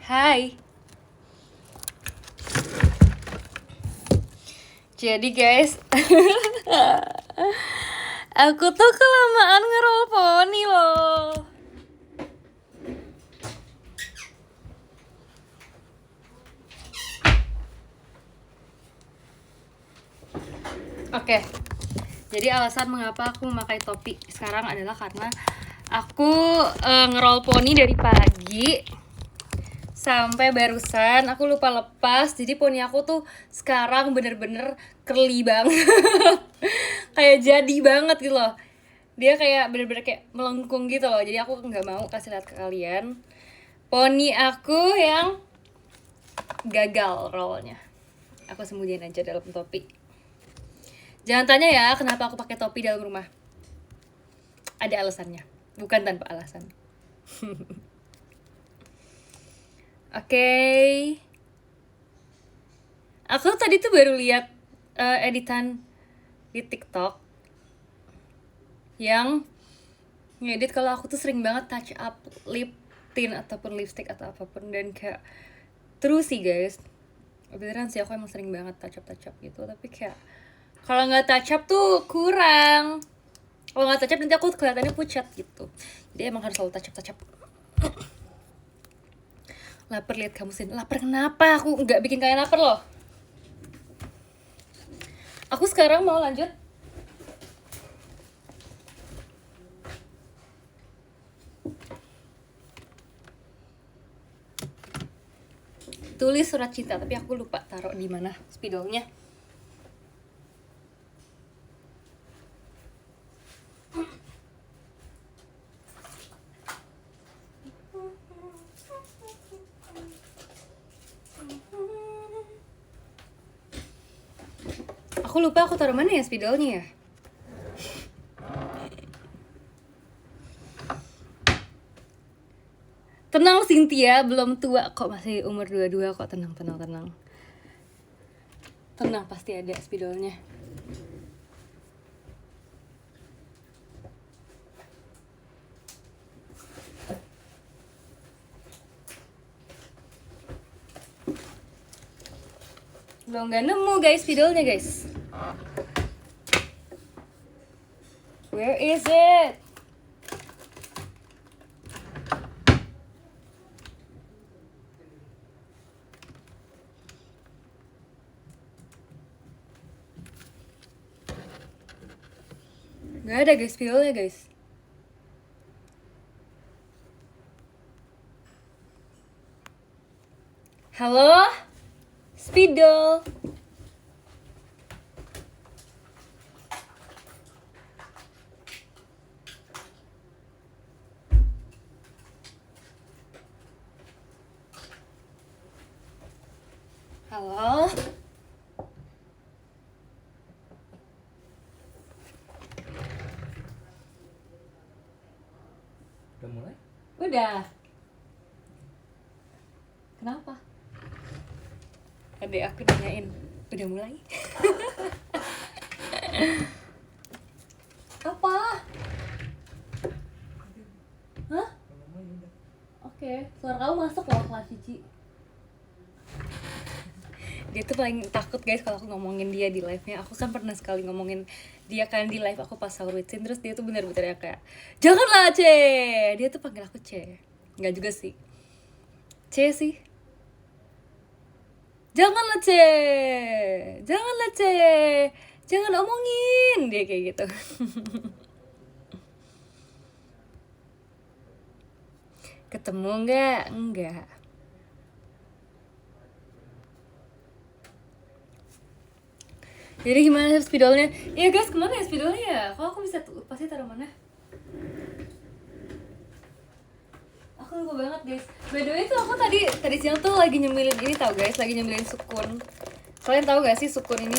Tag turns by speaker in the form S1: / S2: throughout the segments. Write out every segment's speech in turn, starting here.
S1: Hai. Jadi guys, aku tuh kelamaan ngerol poni loh. Oke. Jadi alasan mengapa aku memakai topi sekarang adalah karena aku ngerol poni dari pagi sampai barusan aku lupa lepas. Jadi poni aku tuh sekarang bener-bener curly banget. Kayak jadi banget gitu loh. Dia kayak bener-bener kayak melengkung gitu loh. Jadi aku nggak mau kasih lihat ke kalian poni aku yang gagal rollnya. Aku sembunyiin aja dalam topi. Jangan tanya ya kenapa aku pakai topi dalam rumah. Ada alasannya, bukan tanpa alasan. Oke. Aku tadi tuh baru lihat editan di TikTok yang ngedit kalau aku tuh sering banget touch up lip tint ataupun lipstick atau apapun, dan kayak terus sih guys, beneran sih aku emang sering banget touch up gitu, tapi kayak kalau nggak touch up tuh kurang. Kalau nggak touch up nanti aku kelihatannya pucat gitu. Jadi emang harus selalu touch up. Lapar lihat kamu sini. Lapar kenapa? Aku nggak bikin kalian lapar loh. Aku sekarang mau lanjut tulis surat cinta, tapi aku lupa taruh di mana spidolnya. Aku lupa aku taruh mana ya spidolnya ya. Tenang Cynthia, belum tua kok, masih umur 22 kok. Tenang. Tenang, pasti ada spidolnya. Belum nggak nemu guys spidolnya guys. Where is it? Gak ada guys spidolnya guys. Halo? Spidol. Halo?
S2: Udah mulai?
S1: Udah. Kenapa? Adek aku nanyain, udah mulai? Apa? Hah? Oke, suara kamu masuk loh kelas Cici. Dia tuh paling takut guys kalau aku ngomongin dia di live-nya. Aku kan pernah sekali ngomongin dia kan di live aku pas sahur with Sin, terus dia tuh bener-bener yang kayak janganlah C. Dia tuh panggil aku C. Enggak juga sih. C sih. Janganlah C. Janganlah C. Jangan omongin, dia kayak gitu. Ketemu nggak? Enggak. Jadi gimana spidolnya? Iya guys, kemana ya spidolnya ya? Kok aku bisa pasti taruh mana? Aku lupa banget guys. By the way tuh aku tadi siang tuh lagi nyemilin ini tau guys, lagi nyemilin sukun. Kalian tahu gak sih sukun ini?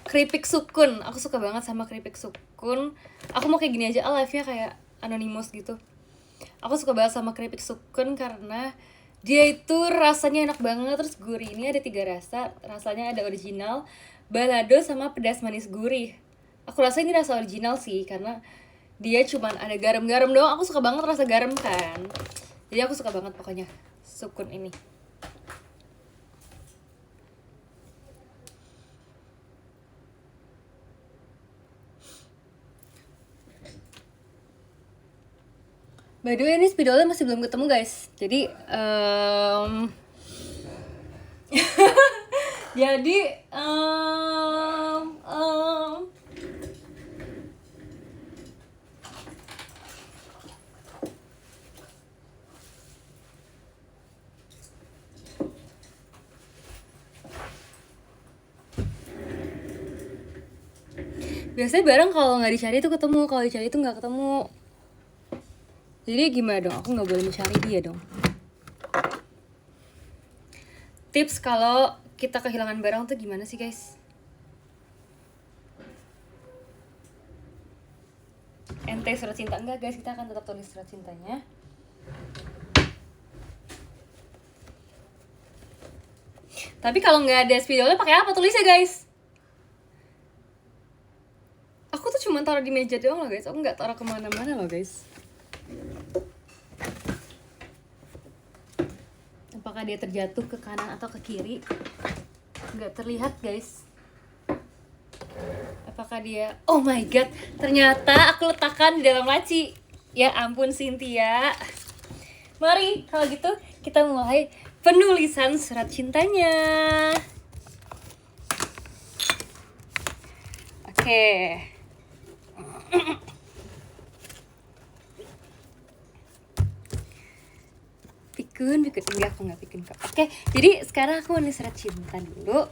S1: Keripik sukun. Aku suka banget sama keripik sukun. Aku mau kayak gini aja, live-nya kayak anonymous gitu. Aku suka banget sama keripik sukun karena dia itu rasanya enak banget, terus gurih. Ini ada 3 rasa. Rasanya ada original, balado, sama pedas manis gurih. Aku rasa ini rasa original sih, karena dia cuman ada garam-garam doang. Aku suka banget rasa garam kan. Jadi aku suka banget pokoknya sukun ini. By the way, ini spidolnya masih belum ketemu guys. Jadi jadi biasanya barang kalau nggak dicari itu ketemu, kalau dicari itu nggak ketemu. Jadi gimana dong? Aku nggak boleh mencari dia dong. Tips kalau kita kehilangan barang tuh gimana sih guys? Ente surat cinta enggak guys? Kita akan tetap tulis surat cintanya. Tapi kalau nggak ada spidolnya pakai apa tulisnya guys? Aku tuh cuma taruh di meja doang loh guys. Aku nggak taruh kemana-mana loh guys. Apakah dia terjatuh ke kanan atau ke kiri? Nggak terlihat guys. Apakah dia... Oh my god, ternyata aku letakkan di dalam laci. Ya ampun Cynthia. Mari kalau gitu kita mulai penulisan surat cintanya. Oke. Pikun, enggak, aku nggak pikun kok. Oke, jadi sekarang aku nulis surat cinta dulu.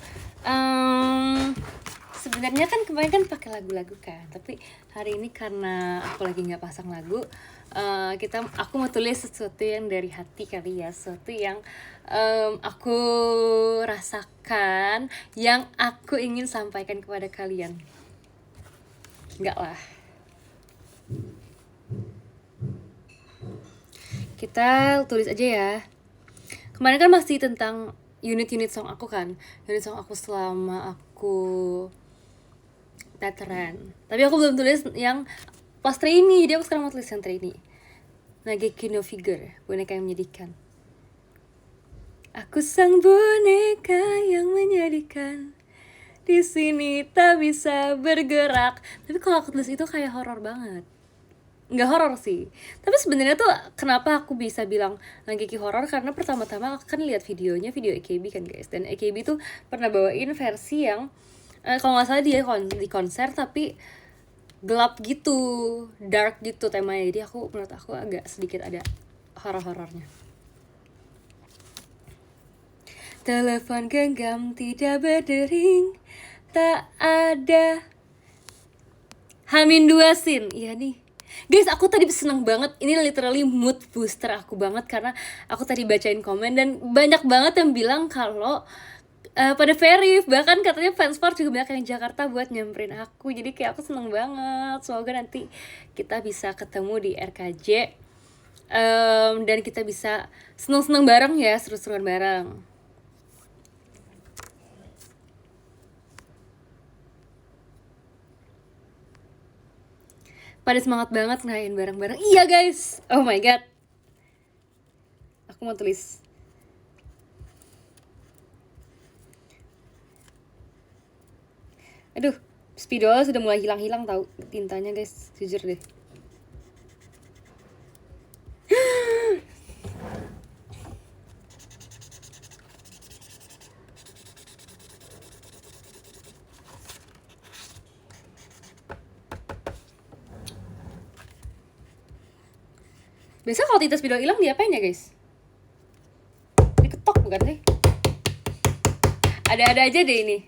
S1: Sebenarnya kan kemarin kan pakai lagu-lagu kan, tapi hari ini karena aku lagi nggak pasang lagu, aku mau tulis sesuatu yang dari hati kali ya, sesuatu yang aku rasakan, yang aku ingin sampaikan kepada kalian. Enggak lah. Kita tulis aja ya. Kemarin kan masih tentang unit-unit song aku kan, unit song aku selama aku veteran. Tapi aku belum tulis yang pas trainee, jadi aku sekarang mau tulis yang trainee. Nageki no Figure, boneka yang menyedihkan. Aku sang boneka yang menyedihkan, di sini tak bisa bergerak. Tapi kalau aku tulis itu kayak horor banget. Nggak horor sih, tapi sebenarnya tuh kenapa aku bisa bilang Nageki horor, karena pertama-tama aku kan lihat videonya, video AKB kan guys, dan AKB tuh pernah bawain versi yang kalau nggak salah dia di konser tapi gelap gitu, dark gitu temanya, jadi menurut aku agak sedikit ada horor-horornya. Telepon genggam tidak berdering, tak ada H-2 scene, iya nih. Guys, aku tadi seneng banget, ini literally mood booster aku banget, karena aku tadi bacain komen dan banyak banget yang bilang kalau pada verif, bahkan katanya fansport juga banyak yang Jakarta buat nyamperin aku, jadi kayak aku seneng banget. Semoga nanti kita bisa ketemu di RKJ, dan kita bisa seneng-seneng bareng ya, seru-seruan bareng. Pada semangat banget ngerayain bareng-bareng. Iya guys, oh my god. Aku mau tulis. Aduh, spidol sudah mulai hilang-hilang tahu tintanya guys, jujur deh. Biasa kalau tinta spidol hilang diapain ya guys? Diketok bukan sih? Ada-ada aja deh ini.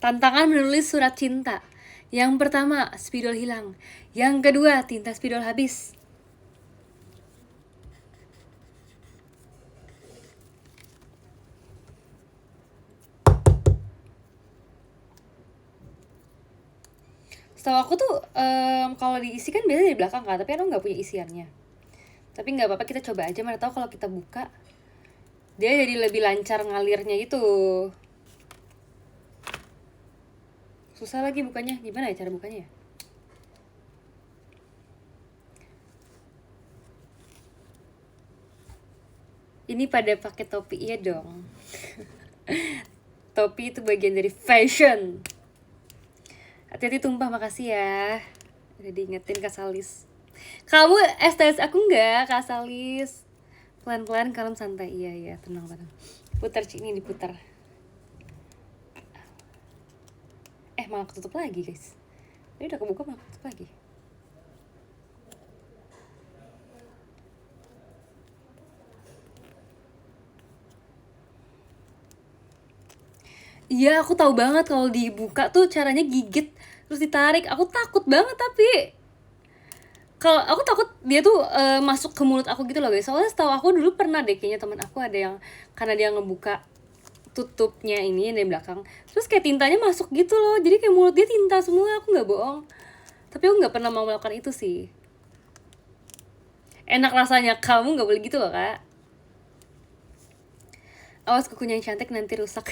S1: Tantangan menulis surat cinta. Yang pertama, spidol hilang. Yang kedua, tinta spidol habis. Setahu aku tuh kalau diisi kan biasanya di belakang kan, tapi aku nggak punya isiannya. Tapi nggak apa-apa, kita coba aja, mana tahu kalau kita buka dia jadi lebih lancar ngalirnya gitu. Susah lagi bukanya, gimana ya cara bukanya ya? Ini pada pakai topi, iya dong. Topi itu bagian dari fashion. Hati-hati tumpah, makasih ya. Udah diingetin Kak Salis. Kamu STS aku enggak, Kak Salis. Pelan-pelan, kalem, santai. Iya, tenang. Putar, ini diputar. Malah ketutup lagi, guys. Ini udah kebuka, malah ketutup lagi. Iya, aku tahu banget kalau dibuka tuh caranya gigit terus ditarik. Aku takut banget tapi kalau aku takut dia tuh masuk ke mulut aku gitu loh guys. Soalnya setahu aku dulu pernah deh kayaknya teman aku ada yang karena dia ngebuka tutupnya ini dari belakang, terus kayak tintanya masuk gitu loh. Jadi kayak mulut dia tinta semua. Aku nggak bohong. Tapi aku nggak pernah mau melakukan itu sih. Enak rasanya, kamu nggak boleh gitu loh kak. Awas kukunya yang cantik nanti rusak.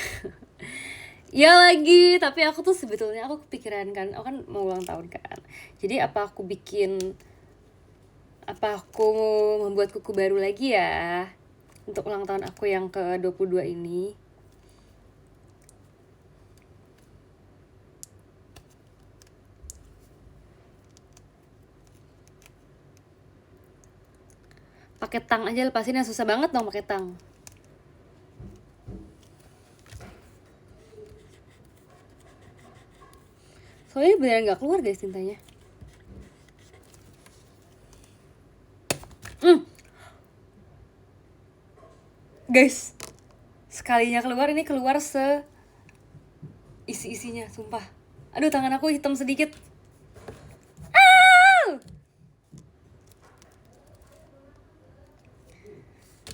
S1: Ya lagi, tapi aku tuh sebetulnya aku kepikiran kan, aku kan mau ulang tahun kan. Jadi apa aku membuat kuku baru lagi ya untuk ulang tahun aku yang ke-22 ini. Pakai tang aja lepasin, yang susah banget dong pakai tang. Soalnya beneran gak keluar guys tintanya. Guys, sekalinya keluar ini keluar isi-isinya, sumpah. Aduh, tangan aku hitam sedikit.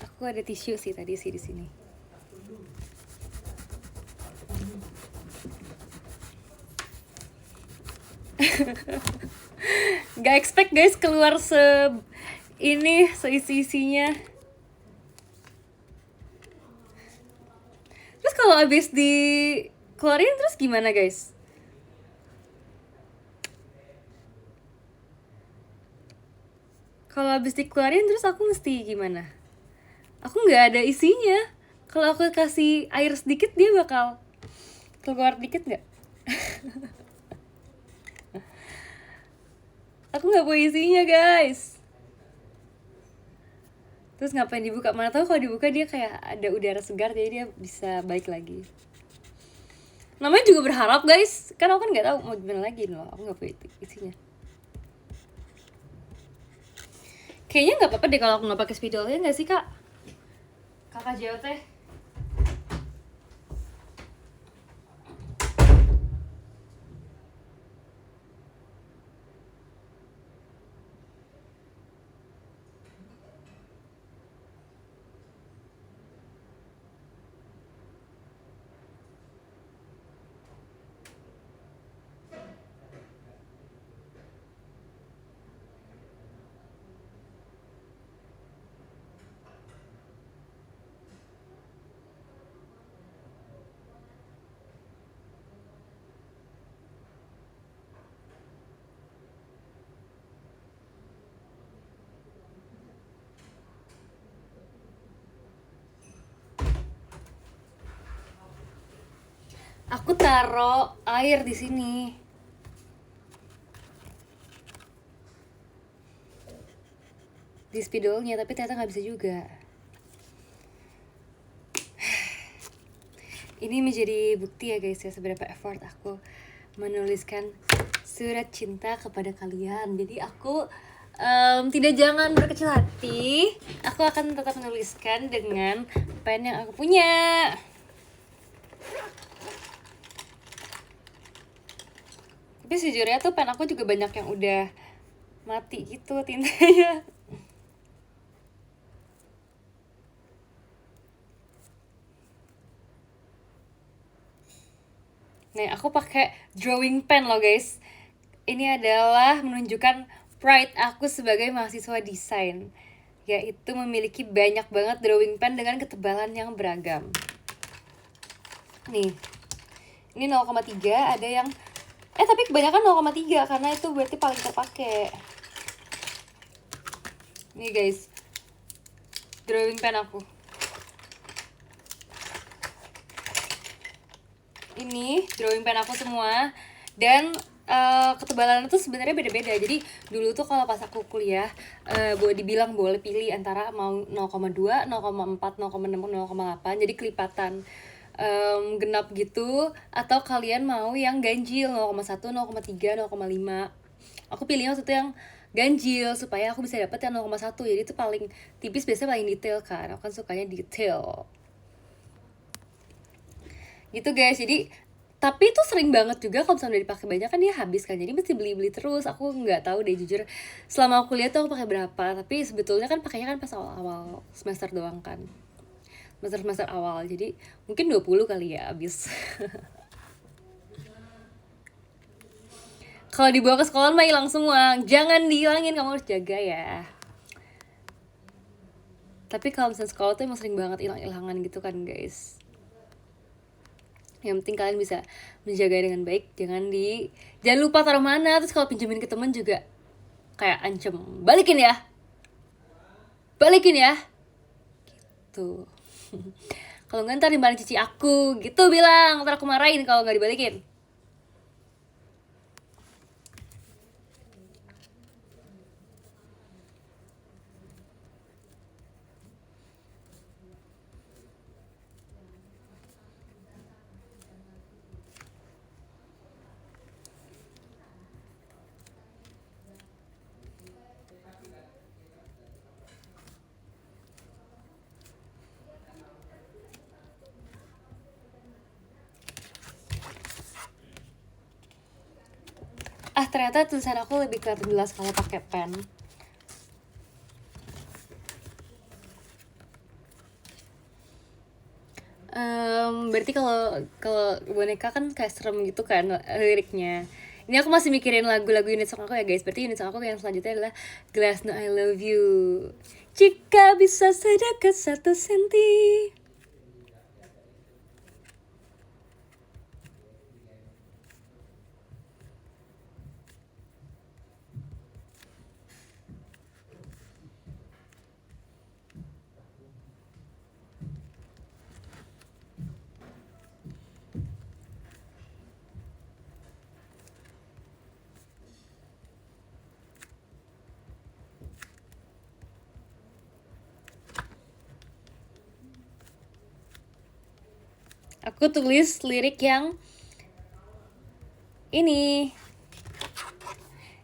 S1: Aku ada tisu sih tadi sih di sini. Gak expect guys keluar seisi-isinya. Terus kalau abis dikeluarin terus gimana guys? Kalau abis dikeluarin terus aku mesti gimana? Aku nggak ada isinya. Kalau aku kasih air sedikit dia bakal keluar dikit nggak? Aku nggak punya isinya guys. Terus ngapain dibuka? Mana tahu kalau dibuka dia kayak ada udara segar, jadi dia bisa balik lagi. Namanya juga berharap guys, kan aku kan nggak tahu mau gimana lagi loh. Aku nggak punya isinya. Kayaknya nggak apa-apa deh kalau aku nggak pakai spidol, ya nggak sih kak? Kakak JOT. Aku taro air di sini. Di spidolnya, tapi ternyata nggak bisa juga. Ini menjadi bukti ya guys ya seberapa effort aku menuliskan surat cinta kepada kalian. Jadi aku tidak jangan berkecil hati. Aku akan tetap menuliskan dengan pen yang aku punya. Tapi sejujurnya tuh pen aku juga banyak yang udah mati gitu tintanya. Nah, aku pakai drawing pen loh guys. Ini adalah menunjukkan pride aku sebagai mahasiswa desain, yaitu memiliki banyak banget drawing pen dengan ketebalan yang beragam. Nih, ini 0,3, ada yang tapi kebanyakan 0,3 karena itu berarti paling terpakai. Nih guys, drawing pen aku. ini drawing pen aku semua. Dan ketebalannya tuh sebenarnya beda-beda. Jadi dulu tuh kalau pas aku kuliah boleh dibilang boleh pilih antara mau 0,2, 0,4, 0,6, 0,8. Jadi kelipatan genap gitu, atau kalian mau yang ganjil 0,1, 0,3, 0,5. Aku pilihnya waktu itu yang ganjil supaya aku bisa dapet yang 0,1. Jadi itu paling tipis, biasanya paling detail kan. Aku kan sukanya detail. Gitu guys. Jadi tapi itu sering banget juga kalau misalnya udah dipakai banyak kan dia habis kan, jadi mesti beli terus. Aku nggak tahu deh jujur selama aku kuliah tuh aku pakai berapa, tapi sebetulnya kan pakainya kan pas awal-awal semester doang kan, semester awal, jadi mungkin 20 kali ya habis. Kalau dibawa ke sekolah mah hilang semua, jangan dihilangin, kamu harus jaga ya. Tapi kalau misalnya sekolah tuh emang sering banget hilang-hilangan gitu kan guys. Yang penting kalian bisa menjaga dengan baik, jangan lupa taruh mana. Terus kalau pinjemin ke temen juga kayak ancam, balikin ya, balikin ya tuh. Kalau nggak ntar dimarahin cici aku gitu, bilang ntar aku marahin kalau nggak dibalikin. Ternyata tulisan aku lebih kelihatan jelas kalau pakai pen. Berarti kalau boneka kan kayak serem gitu kan liriknya. Ini aku masih mikirin lagu-lagu unit song aku ya guys. Berarti unit song aku yang selanjutnya adalah Glass No I Love You. Jika bisa sedekat 1 senti. Aku tulis lirik yang ini.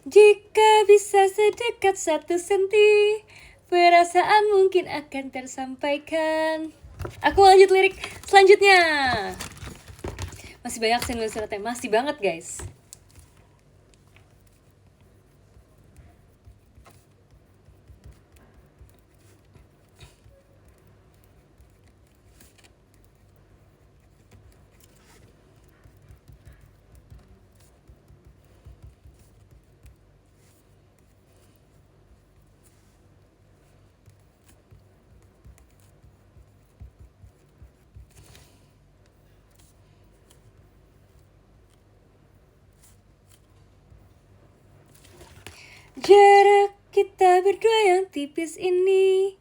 S1: Jika bisa sedekat 1 senti, perasaan mungkin akan tersampaikan. Aku lanjut lirik selanjutnya. Masih banyak sih nulis suratnya, masih banget guys. Jarak kita berdua yang tipis ini,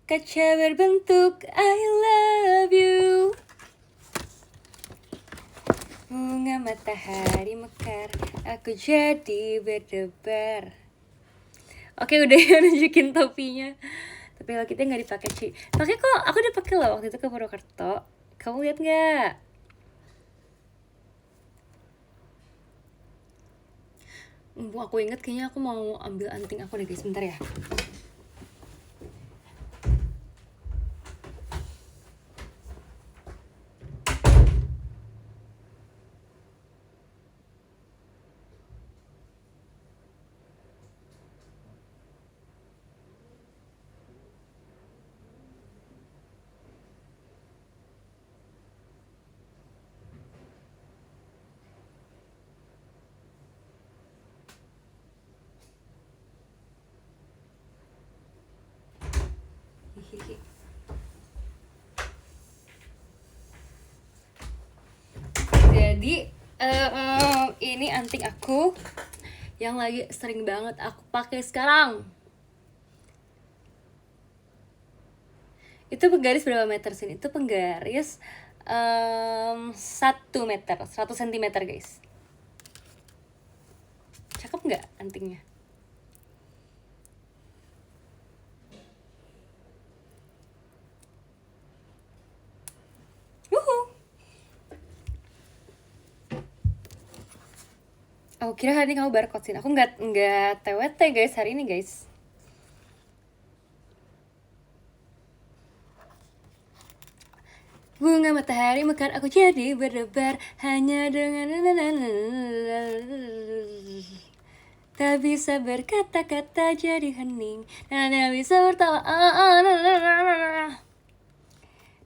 S1: kaca berbentuk I love you. Bunga matahari mekar, aku jadi berdebar. Oke udah ya nunjukin topinya. Tapi kalau kita nggak dipakai sih. Pakai kok, aku udah pakai loh waktu itu ke Purwokerto. Kamu lihat nggak? Aku inget kayaknya aku mau ambil anting aku deh guys, bentar ya. Jadi ini anting aku yang lagi sering banget aku pakai sekarang. Itu penggaris berapa meter sini? Itu penggaris 1 meter, 100 cm guys. Cakep nggak antingnya? Aku kira hari ini kamu barcode-in. Aku nggak TWT guys hari ini guys. Bunga matahari makan aku jadi berdebar hanya dengan tak bisa berkata-kata jadi hening hanya bisa bertawa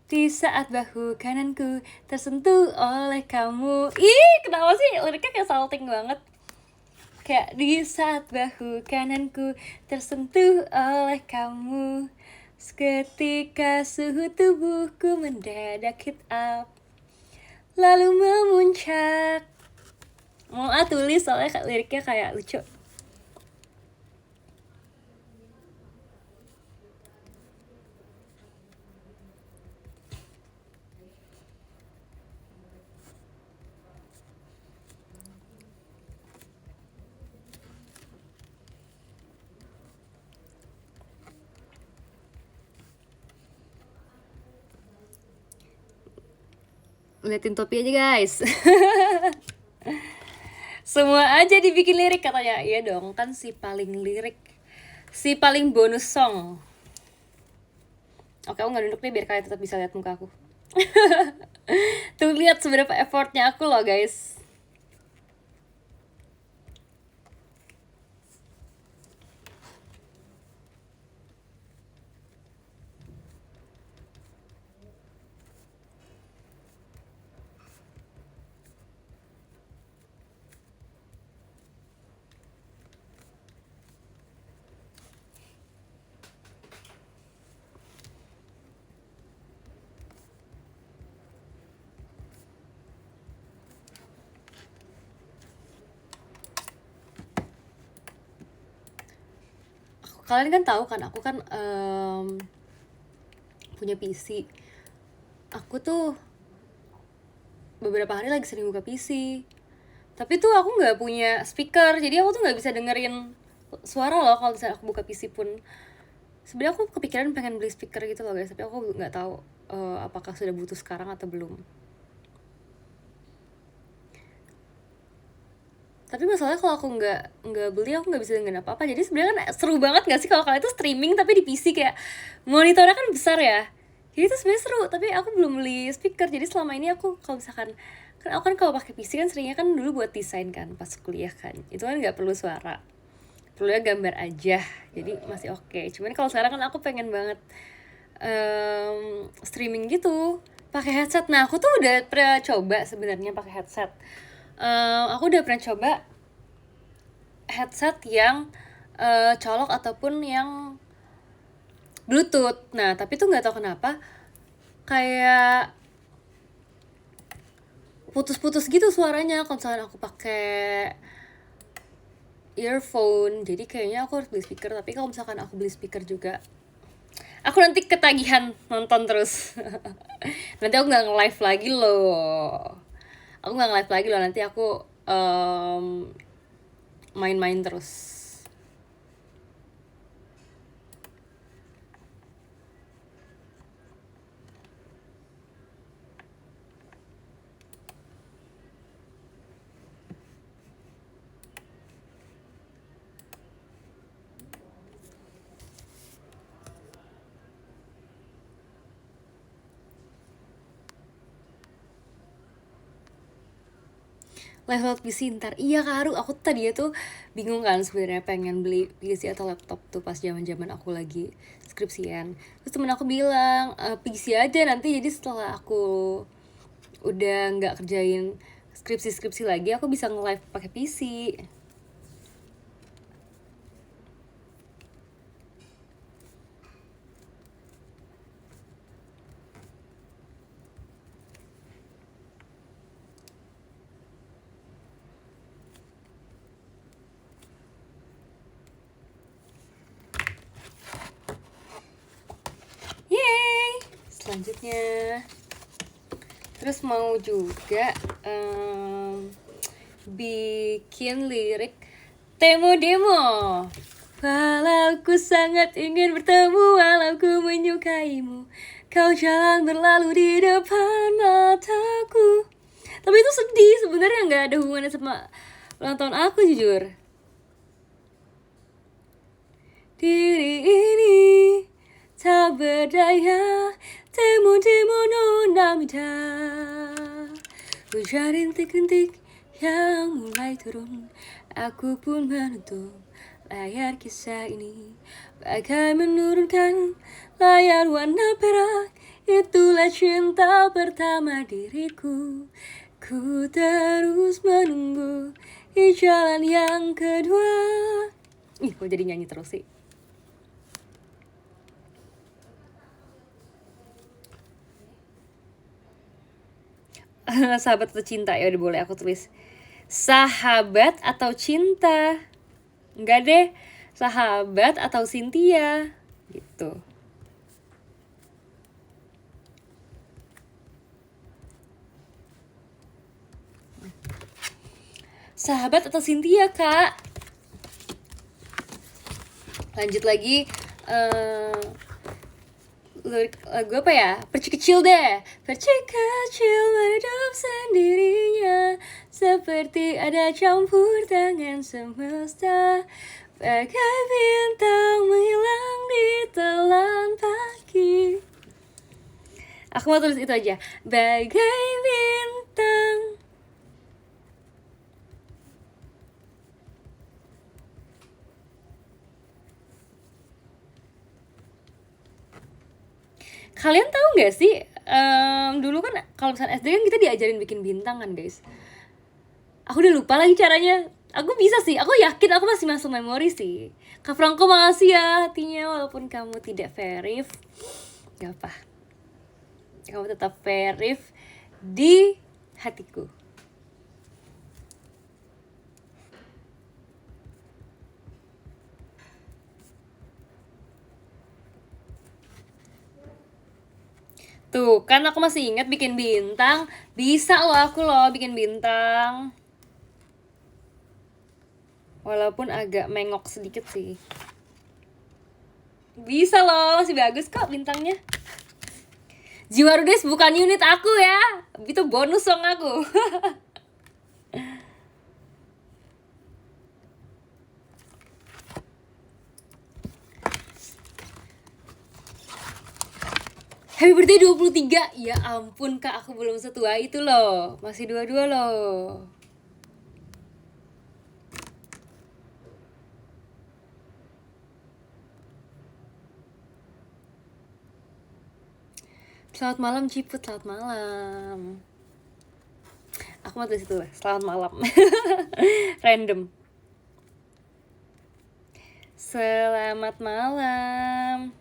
S1: di saat bahu kananku tersentuh oleh kamu. Ih, kenapa sih liriknya kayak salting banget? Kayak di saat bahu kananku tersentuh oleh kamu, seketika suhu tubuhku mendadak heat up, lalu memuncak. Mau tulis soalnya liriknya kayak lucu. Liatin topi aja guys. Semua aja dibikin lirik katanya. Iya dong, kan si paling lirik, si paling bonus song. Oke, aku nggak duduk nih biar kalian tetap bisa lihat muka aku. Tuh lihat seberapa effortnya aku loh guys. Kalian kan tahu kan aku kan punya PC. Aku tuh beberapa hari lagi sering buka PC, tapi tuh aku nggak punya speaker, jadi aku tuh nggak bisa dengerin suara loh kalau misalnya aku buka PC pun. Sebenarnya aku kepikiran pengen beli speaker gitu loh guys, tapi aku nggak tahu apakah sudah butuh sekarang atau belum. Tapi masalahnya kalau aku nggak beli, aku nggak bisa dengerin apa-apa. Jadi sebenarnya kan seru banget nggak sih kalau kalian tuh streaming tapi di PC, kayak monitornya kan besar ya. Jadi itu sebenarnya seru, tapi aku belum beli speaker. Jadi selama ini aku kalau misalkan kan aku kan kalau pakai PC kan seringnya kan dulu buat desain kan pas kuliah kan. Itu kan nggak perlu suara, perlunya gambar aja. Jadi masih oke. Cuman kalau sekarang kan aku pengen banget streaming gitu pakai headset. Nah aku tuh udah pernah coba sebenarnya pakai headset. Aku udah pernah coba headset yang colok ataupun yang Bluetooth. Nah tapi tuh nggak tahu kenapa kayak putus-putus gitu suaranya kalau misalnya aku pakai earphone. Jadi kayaknya aku harus beli speaker. Tapi kalau misalkan aku beli speaker juga, aku nanti ketagihan nonton terus. Nanti aku nggak nge-live lagi loh. Nanti aku main-main terus. Level PC ntar. Iya Karu, aku tadi tuh bingung kan sebenarnya pengen beli PC atau laptop tuh pas zaman aku lagi skripsian. Terus temen aku bilang PC aja nanti, jadi setelah aku udah nggak kerjain skripsi lagi aku bisa nge-live pakai PC. Yeay! Selanjutnya Terus mau juga bikin lirik demo. Walau ku sangat ingin bertemu, walau ku menyukaimu, kau jalan berlalu di depan mataku. Tapi itu sedih sebenarnya, nggak ada hubungannya sama ulang tahun aku jujur. Diri ini tak berdaya, demo no namida. Hujan rintik-rintik yang mulai turun, aku pun menutup layar kisah ini, bagai menurunkan layar warna perak. Itulah cinta pertama diriku. Ku terus menunggu di jalan yang kedua. Ih, kok jadi nyanyi terus sih? Sahabat atau cinta? Ya udah, boleh aku tulis sahabat atau cinta. Enggak deh, sahabat atau Cynthia gitu. Sahabat atau Cynthia, Kak? Lanjut lagi, lagu apa ya? Perci kecil deh. Perci kecil meredup sendirinya, seperti ada campur tangan semesta, bagai bintang menghilang di telan pagi. Aku mau tulis itu aja, bagai bintang. Kalian tahu nggak sih, dulu kan kalau misalnya SD kan kita diajarin bikin bintang kan guys. Aku udah lupa lagi caranya. Aku bisa sih, aku yakin aku masih masuk memori sih. Kak Franco, makasih ya hatinya, walaupun kamu tidak verif, gak apa, kamu tetap verif di hatiku. Tuh kan aku masih ingat bikin bintang. Bisa loh aku loh bikin bintang, walaupun agak mengok sedikit sih. Bisa loh, masih bagus kok bintangnya. Jiwa Rudes bukan unit aku ya, itu bonus song aku. Happy birthday 23. Ya ampun Kak, aku belum setua itu loh. Masih 22 loh. Selamat malam Ciput, selamat malam. Aku mau tulis itu, selamat malam. Random. Selamat malam.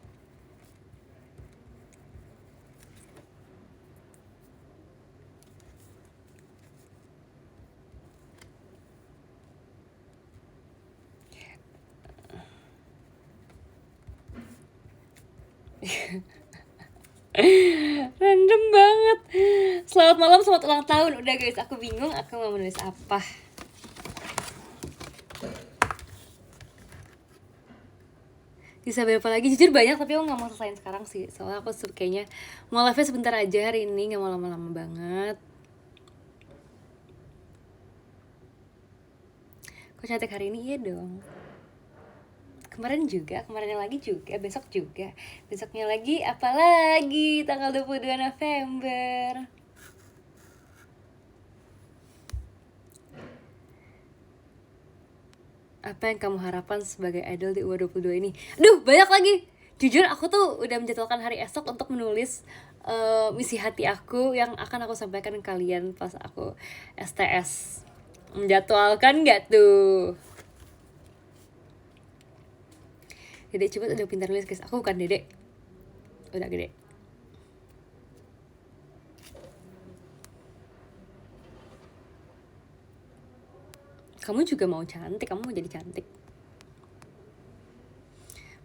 S1: Random banget. Selamat malam, selamat ulang tahun. Udah guys, aku bingung aku mau menulis apa. Bisa berapa lagi? Jujur banyak, tapi aku gak mau selesain sekarang sih. Soalnya aku kayaknya mau live sebentar aja hari ini, gak mau lama-lama banget. Kok cantik hari ini? Iya dong. Kemarin juga, kemarinnya lagi juga, besok juga, besoknya lagi, apalagi tanggal 22 November. Apa yang kamu harapkan sebagai idol di U22 ini? Aduh, banyak lagi. Jujur aku tuh udah menjadwalkan hari esok untuk menulis misi hati aku yang akan aku sampaikan ke kalian pas aku STS. Menjadwalkan gak tuh? Dedek cepet udah pintar nulis guys. Aku bukan dedek, udah gede. Kamu juga mau cantik, kamu mau jadi cantik.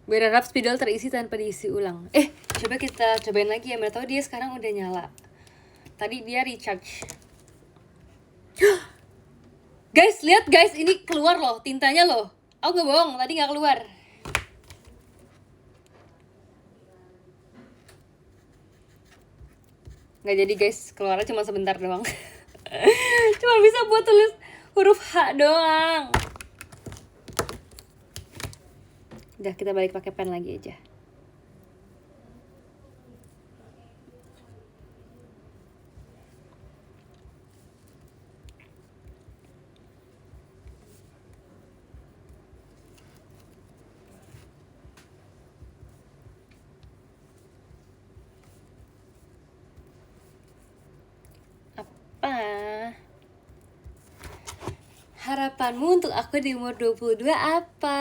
S1: Berharap spidol terisi tanpa diisi ulang. Coba kita cobain lagi ya, tahu dia sekarang udah nyala. Tadi dia recharge. Guys, lihat guys, ini keluar loh tintanya loh. Aku nggak bohong, tadi nggak keluar. Nggak jadi guys, keluarnya cuma sebentar doang. Cuma bisa buat tulis huruf H doang. Udah, kita balik pakai pen lagi aja. Apa harapanmu untuk aku di umur 22 apa?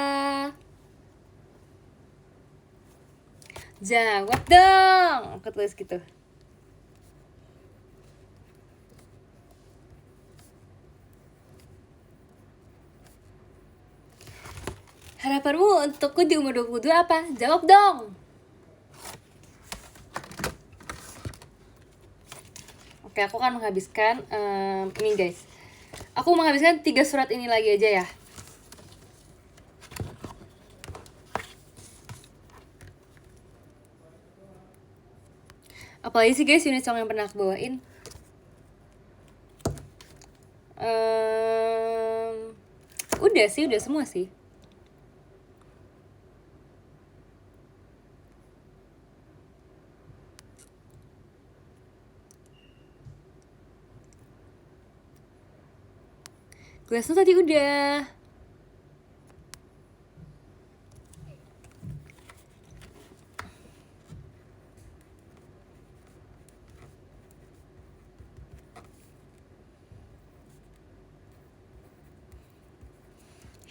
S1: Jawab dong. Aku tulis gitu. Harapanmu untukku di umur 22 apa? Jawab dong. Oke, aku akan menghabiskan ini guys. Aku menghabiskan 3 surat ini lagi aja ya. Apalagi sih guys unit song yang pernah aku bawain? Udah sih, udah semua sih. Gelasnya tadi udah.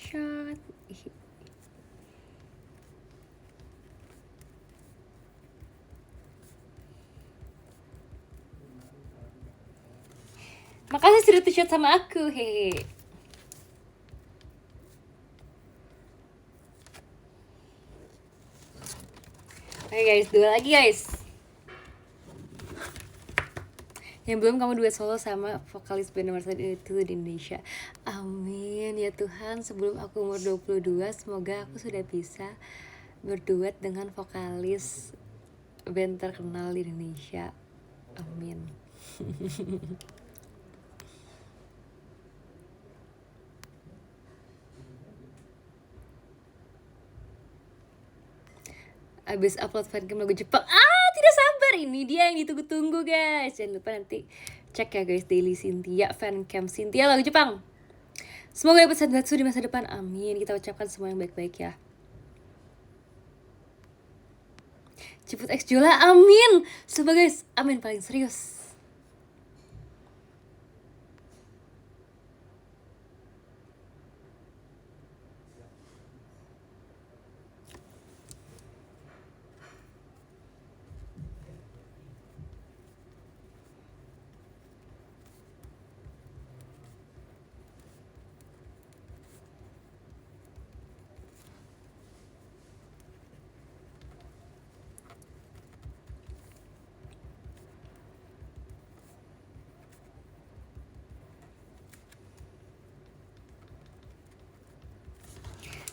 S1: Shot. Makasih sudah t-shirt sama aku, hehe. Oke guys, 2 lagi guys. Yang belum, kamu duet solo sama vokalis band nomor 1 itu di Indonesia. Amin ya Tuhan, sebelum aku umur 22 semoga aku sudah bisa berduet dengan vokalis band terkenal di Indonesia. Amin. Abis upload fancam lagu Jepang, tidak sabar, ini dia yang ditunggu-tunggu guys. Jangan lupa nanti cek ya guys, Daily Cynthia, fancam Cynthia lagu Jepang. Semoga dapat Sandatsu di masa depan, amin. Kita ucapkan semua yang baik-baik ya. Ciput X Jola, amin. So guys, amin paling serius.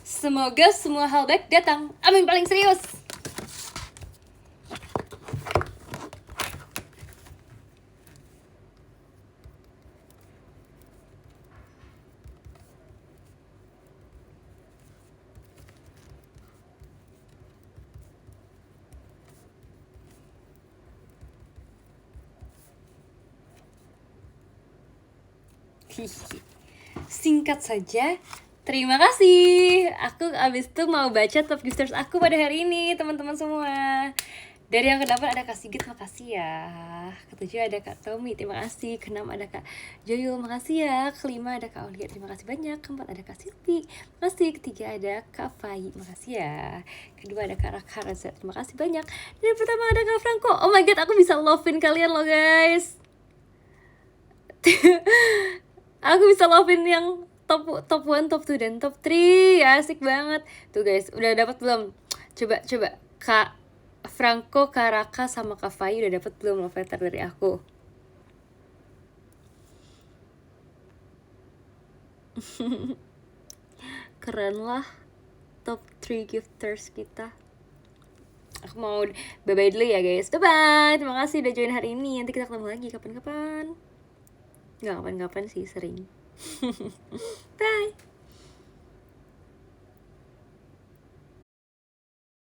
S1: Semoga semua hal baik datang, amin paling serius. Singkat saja, terima kasih. Aku abis itu mau baca top gifters aku pada hari ini, teman-teman semua. Dari yang ke-8 ada Kak Sigit, makasih ya. Ke-7 ada Kak Tommy, terima kasih. Ke-6 ada Kak Joyo, makasih ya. Ke-5 ada Kak Olia, terima kasih banyak. Ke-4 ada Kak Silvi, makasih. Ke-3 ada Kak Fai, makasih ya. Ke-2 ada Kak Raka Razat, terima kasih banyak. Dan yang pertama ada Kak Franco. Oh my god, aku bisa love-in kalian loh guys. Aku bisa love-in yang top 1, top 2, dan top 3. Ya, asik banget. Tuh guys, udah dapat belum? Coba Kak Franco, Kak Raka, sama Kak Fai udah dapat belum love letter dari aku? Keren lah top 3 gifters kita. Aku mau bye-bye dulu ya guys. Bye-bye. Terima kasih udah join hari ini. Nanti kita ketemu lagi kapan-kapan. Nggak kapan-kapan sih, sering. Bye.